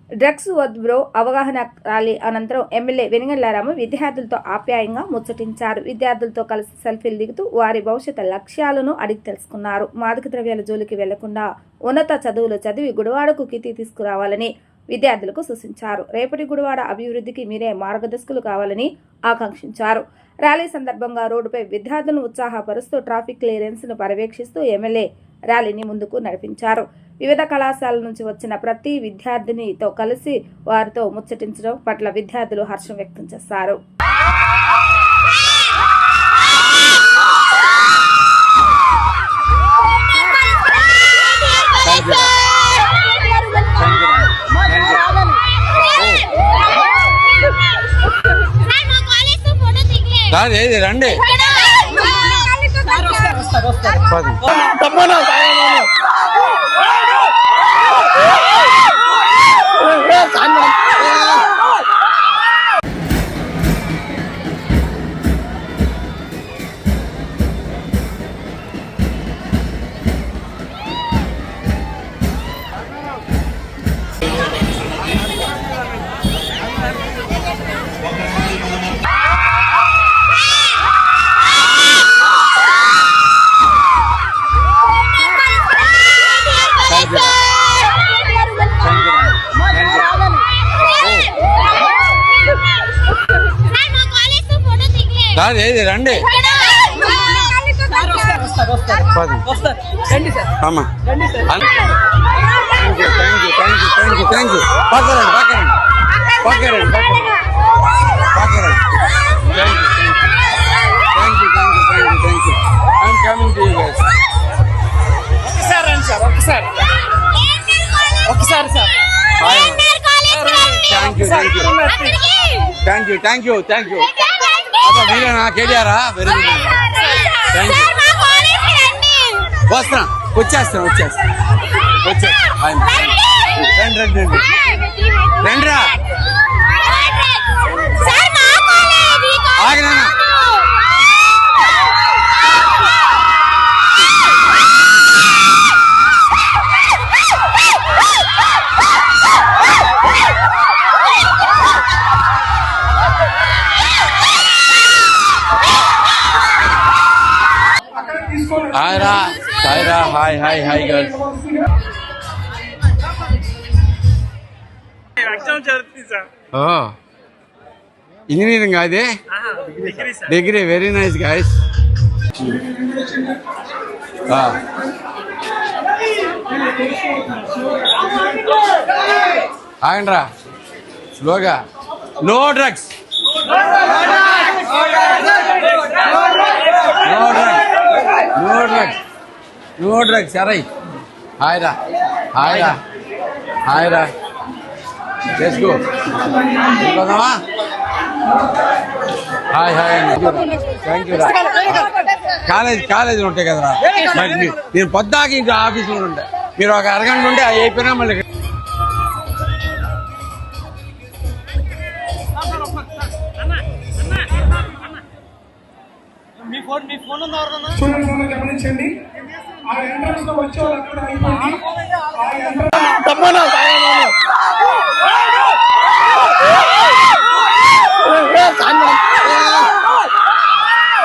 Drugs వద్దు bro అవగాహన rally అనంతరం ఎమ్మెల్యే వెనిగండ్ల రాము విద్యార్థులతో ఆప్యాయంగా ముచ్చటించారు. విద్యార్థులతో కలిసి సెల్ఫీలు దిగుతూ వారి భవిష్యత్ లక్ష్యాలను అడిగి తెలుసుకున్నారు. మాదక ద్రవ్యాల జోలికి వెళ్లకుండా ఉన్నత చదువులు చదివి గుడివాడకు కీర్తి తీసుకురావాలని విద్యార్థులకు సూచించారు. రేపటి గుడివాడ అభివృద్ధికి మీరే మార్గదర్శకులు కావాలని ఆకాంక్షించారు. ర్యాలీ సందర్భంగా రోడ్డుపై విద్యార్థులను ఉత్సాహపరుస్తూ ట్రాఫిక్ క్లియరెన్స్ ను పర్యవేక్షిస్తూ ఎమ్మెల్యే ర్యాలీని ముందుకు నడిపించారు. వివిధ కళాశాలల నుంచి వచ్చిన ప్రతి విద్యార్థినితో కలిసి వారితో ముచ్చటించడం పట్ల విద్యార్థులు హర్షం వ్యక్తం చేశారు. రండి రండి థ్యాంక్ యూ మీరేనా కేటీఆరా? Very good, thank you. వస్తాను, వచ్చేస్తాను రండిరా ఆగినా హాయ్ గర్ల్స్. ఇంజనీరింగ్ అది డిగ్రీ. Very nice guys. ఆగండ్రా స్లోగా. No drugs, no drugs. అరై హాయ్ రా చేసుకో. ఇంకోదామా? హాయ్ థ్యాంక్ యూ రా. కాలేజీలు ఉంటాయి కదరా, నేను పొద్దాకి ఇంకా ఆఫీసులో ఉంటా. మీరు ఒక అరగంట ఉంటే అయిపోయినా మళ్ళీ గమనించండి. ఆ ఎంట్రన్స్ లో వచ్చే వాళ్ళు